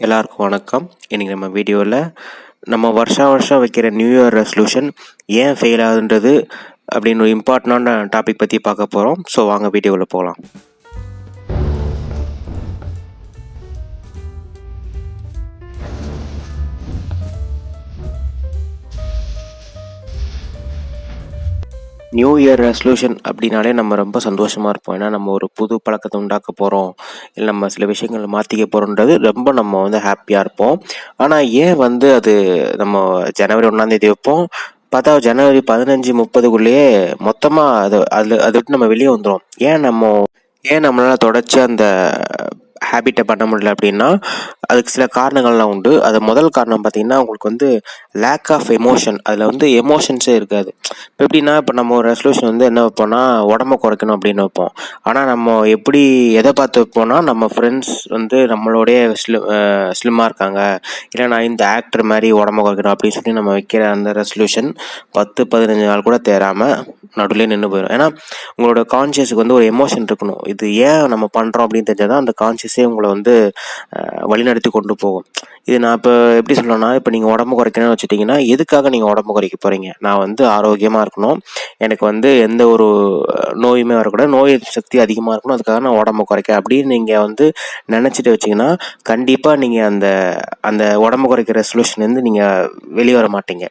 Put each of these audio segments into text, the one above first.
எல்லாருக்கும் வணக்கம். இன்றைக்கி நம்ம வீடியோவில் நம்ம வருஷம் வைக்கிற நியூ இயர் ரெசல்யூஷன் ஏன் ஃபெயில் ஆகுதுன்றது அப்படின்னு ஒரு இம்பார்ட்டண்டான டாபிக் பற்றி பார்க்க போகிறோம். ஸோ வாங்க வீடியோவில் போகலாம். நியூ இயர் ரெசல்யூஷன் அப்படின்னாலே நம்ம ரொம்ப சந்தோஷமாக இருப்போம். ஏன்னா நம்ம ஒரு புது பழக்கத்தை உண்டாக்க போகிறோம், இல்லை நம்ம சில விஷயங்களை மாற்றிக்க போகிறோன்றது ரொம்ப நம்ம ஹாப்பியாக இருப்போம். ஆனால் ஏன் அது நம்ம ஜனவரி 1 வைப்போம், பார்த்தா ஜனவரி 15-30க்குள்ளேயே மொத்தமாக அதை விட்டு நம்ம வெளியே வந்துடும். ஏன் நம்மளால் தொடர்ச்சி அந்த ஹேபிட்டை பண்ண முடியல அப்படின்னா அதுக்கு சில காரணங்கள்லாம் உண்டு. அது முதல் காரணம் பார்த்திங்கன்னா உங்களுக்கு லேக் ஆஃப் எமோஷன். அதில் எமோஷன்ஸே இருக்காது. இப்போ எப்படின்னா, இப்போ நம்ம ஒரு ரெசல்யூஷன் என்ன வைப்போம்னா உடம்பை குறைக்கணும் அப்படின்னு வைப்போம். ஆனால் நம்ம எதை பார்த்து வைப்போம்னா, நம்ம ஃப்ரெண்ட்ஸ் நம்மளோடைய ஸ்லிம்மாக இருக்காங்க, இல்லை நான் இந்த ஆக்டர் மாதிரி உடம்பை குறைக்கணும் அப்படின்னு சொல்லி நம்ம வைக்கிற அந்த ரெசல்யூஷன் 10-15 நாள் கூட தேராமல் நடுவில் நின்று போயிடும். ஏன்னா உங்களோட கான்சியஸுக்கு ஒரு எமோஷன் இருக்கணும். இது ஏன் நம்ம பண்ணுறோம் அப்படின்னு தெரிஞ்சால் தான் அந்த கான்சியஸே உங்களை வழிநடத்தி கொண்டு போகும். இது நான் இப்போ எப்படி சொல்லணும்னா, இப்போ நீங்கள் உடம்பு குறைக்கணும்னு வச்சுட்டிங்கன்னா, எதுக்காக நீங்கள் உடம்பு குறைக்க போகிறீங்க? நான் ஆரோக்கியமாக இருக்கணும், எனக்கு எந்த ஒரு நோயுமே வரக்கூடாது, நோய் சக்தி அதிகமாக இருக்கணும், அதுக்காக நான் உடம்பு குறைக்க அப்படின்னு நீங்கள் நினச்சிட்டு வச்சிங்கன்னா கண்டிப்பாக நீங்கள் அந்த உடம்பு குறைக்கிற ரெசல்யூஷன்லேருந்து நீங்கள் வெளியே வர மாட்டீங்க.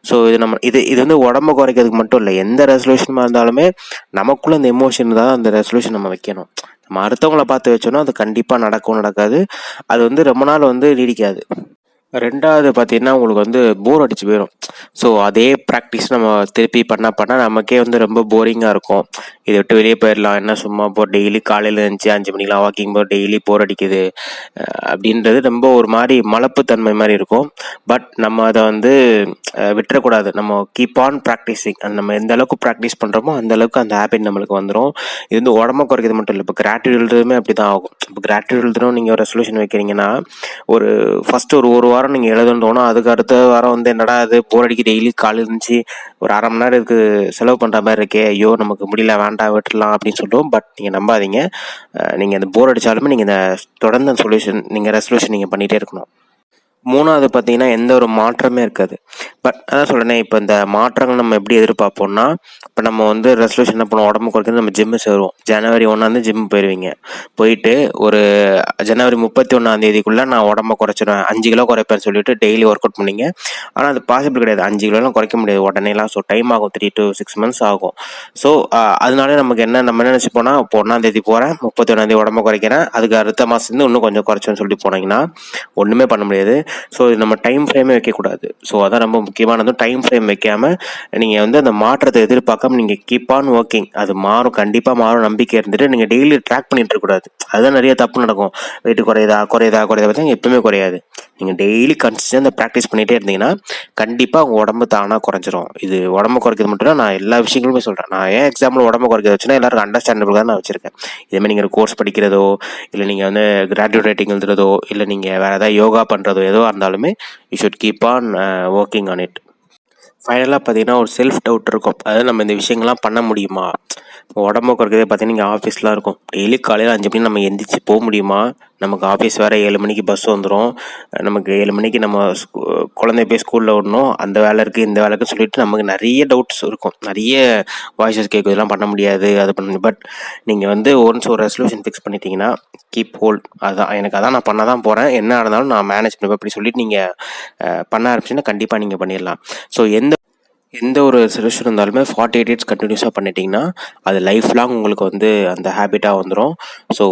ஸோ இது உடம்பு குறைக்கிறதுக்கு மட்டும் இல்லை, எந்த ரெசல்யூஷனாக இருந்தாலுமே நமக்குள்ளே அந்த எமோஷன் தான் அந்த ரெசல்யூஷன் நம்ம வைக்கணும். நம்ம அடுத்தவங்கள பார்த்து வச்சோன்னா அது கண்டிப்பாக நடக்காது. அது ரொம்ப நாள் நீடிக்காது. ரெண்டாவது பார்த்தீங்கன்னா, உங்களுக்கு போர் அடிச்சு போயிடும். ஸோ அதே ப்ராக்டிஸ் நம்ம திருப்பி பண்ண நமக்கே ரொம்ப போரிங்காக இருக்கும். இதை விட்டு வெளியே போயிடலாம், என்ன சும்மா டெய்லி காலையில் இருந்துச்சு 5 மணிக்கெலாம் வாக்கிங் டெய்லி போர் அடிக்குது அப்படின்றது ரொம்ப ஒரு மாதிரி மலப்புத்தன்மை மாதிரி இருக்கும். பட் நம்ம அதை விட்டுறக்கூடாது. நம்ம கீப் ஆன் ப்ராக்டிஸிங். நம்ம எந்த அளவுக்கு ப்ராக்டிஸ் பண்ணுறோமோ அந்த அளவுக்கு அந்த ஹேபிட் நம்மளுக்கு வந்துடும். இது உடம்பு குறைக்கிறது மட்டும் இல்லை, இப்போ கிராட்டியூட் எழுதுறதுமே அப்படி தான் ஆகும். இப்போ கிராட்டியூட் எழுதுறோம், நீங்கள் ஒரு ரெசல்யூஷன் வைக்கிறீங்கன்னா ஃபஸ்ட்டு ஒரு வாரம் நீங்கள் எழுதணும் தோணும். அதுக்கு அடுத்த வாரம் என்னடா அது போர் அடிக்க, டெய்லி காலையில் இருந்துச்சு ஒரு அரை மணி நேரம் இதுக்கு செலவு பண்ணுற மாதிரி இருக்கே, ஐயோ நமக்கு முடியல, வேண்டாம் விட்டுடலாம் அப்படின்னு சொல்லுவோம். பட் நீங்கள் நம்பாதீங்க, நீங்கள் அந்த போர் அடித்தாலுமே நீங்கள் தொடர்ந்து அந்த ரெசல்யூஷன் நீங்கள் பண்ணிகிட்டே இருக்கணும். மூணாவது பார்த்தீங்கன்னா, எந்த ஒரு மாற்றமே இருக்காது. பட் அதான் சொல்கிறேனே, இப்போ இந்த மாற்றங்கள் நம்ம எப்படி எதிர்பார்ப்போம்னா, இப்போ நம்ம ரெசல்யூஷன் என்ன பண்ணுவோம், உடம்பு குறைக்கிறது, நம்ம ஜிம்மு சேருவோம். ஜனவரி 1 ஜிம் போயிடுவீங்க. போயிட்டு ஒரு ஜனவரி 31 நான் உடம்பை குறைச்சிடுவேன், 5 கிலோ குறைப்பேன்னு சொல்லிட்டு டெய்லி ஒர்க் அவுட் பண்ணிங்க. ஆனால் அது பாசிபிள் கிடையாது. 5 கிலோலாம் குறைக்க முடியாது உடனேலாம். ஸோ டைம் ஆகும், 3 to 6 months ஆகும். ஸோ அதனால நமக்கு நம்ம என்ன நினச்சிப்போனா, இப்போ 1 போகிறேன், 31 உடம்பை குறைக்கிறேன், அதுக்கு அடுத்த மாதம் இன்னும் கொஞ்சம் குறைச்சோன்னு சொல்லிட்டு போனீங்கன்னா ஒன்றுமே பண்ண முடியாது. ஸோ இது நம்ம டைம் ஃப்ரேமே வைக்கக்கூடாது. ஸோ அதான் ரொம்ப முக்கியமானது. டைம் ஃப்ரேம் வைக்காமல் நீங்கள் அந்த மாற்றத்தை எதிர்பார்க்காம நீங்கள் கீப் ஆன் ஒர்க்கிங். அது மாறும், கண்டிப்பாக மாறும் நம்பிக்கை இருந்துட்டு நீங்கள் டெய்லி ட்ராக் பண்ணிட்டு இருக்கக்கூடாது. அதுதான் நிறைய தப்பு நடக்கும். வெயிட் குறையுதா பார்த்தா எப்பவுமே குறையாது. நீங்கள் டெய்லி கன்சிஸ்டன்ட் ப்ராக்டிஸ் பண்ணிகிட்டே இருந்தீங்கன்னா கண்டிப்பாக உங்கள் உடம்பு தானாக குறைஞ்சிரும். இது உடம்பு குறைக்கிறது மட்டும் இல்லை, நான் எல்லா விஷயங்களுமே சொல்கிறேன். நான் ஏன் எக்ஸாம்பிள் உடம்பு குறைக்கிறது வச்சுன்னா எல்லாருக்கும் அண்டர்ஸ்டாண்டபிள் தான் நான் வச்சுருக்கேன். இதேமாதிரி நீங்கள் கோர்ஸ் படிக்கிறதோ, இல்லை நீங்கள் கிராஜுவேட் ரைட்டிங் எழுதுறதோ, இல்லை நீங்கள் வேறு ஏதாவது யோகா பண்ணுறதோ, எதுவாக இருந்தாலுமே you should keep on working on it. ஃபைனலாக பார்த்தீங்கன்னா ஒரு செல்ஃப் டவுட் இருக்கும். அதாவது நம்ம இந்த விஷயங்கள்லாம் பண்ண முடியுமா? உடம்பு குறைக்கிறதே பார்த்தீங்கன்னா இங்கே ஆஃபீஸ்லாம் இருக்கும். டெய்லி காலையில் 5 மணி நம்ம எந்திரிச்சு போக முடியுமா? நமக்கு ஆஃபீஸ் வேறு 7 மணிக்கு பஸ் வந்துடும். நமக்கு 7 மணிக்கு நம்ம குழந்தைய போய் ஸ்கூலில் விடணும். அந்த வேலை இருக்குது, இந்த வேலை இருக்குன்னு சொல்லிட்டு நமக்கு நிறைய டவுட்ஸ் இருக்கும், நிறைய வாய்ஸஸ் கேட்கும், இதெல்லாம் பண்ண முடியாது, அது பண்ண. பட் நீங்கள் ஒன்ஸ் ஒரு ரெசல்யூஷன் ஃபிக்ஸ் பண்ணிட்டீங்கன்னா கீப் ஹோல்ட். அதான் எனக்கு நான் பண்ண தான் போகிறேன், என்ன இருந்தாலும் நான் மேனேஜ் பண்ணுவேன் அப்படி சொல்லிட்டு நீங்கள் பண்ண ஆரம்பிச்சிங்கன்னா கண்டிப்பாக நீங்கள் பண்ணிடலாம். ஸோ எந்த ஒரு ரெசல்யூஷன் இருந்தாலுமே 48 days கண்டினியூஸாக பண்ணிட்டீங்கன்னா அது லைஃப் லாங் உங்களுக்கு அந்த ஹேபிட்டாக வந்துடும். ஸோ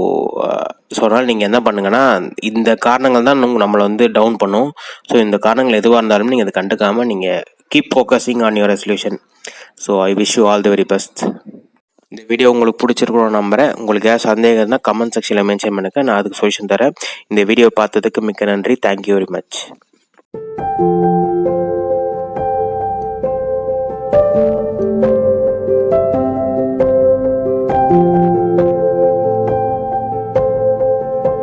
அதனால் நீங்கள் என்ன பண்ணுங்கன்னா, இந்த காரணங்கள் தான் நம்மளை டவுன் பண்ணும். ஸோ இந்த காரணங்கள் எதுவாக இருந்தாலும் நீங்கள் அதை கண்டுக்காமல் நீங்கள் keep focusing on your resolution. So I wish you all the very best. இந்த வீடியோ உங்களுக்கு பிடிச்சிருக்கணும்னு நம்புகிறேன். உங்களுக்கு ஏதாவது சந்தேகம் இருந்தால் கமெண்ட் செக்ஷனில் மென்ஷன் பண்ணுங்கள், நான் அதுக்கு சொல்யூஷன் தரேன். இந்த வீடியோ பார்த்ததுக்கு மிக்க நன்றி. Thank you very much.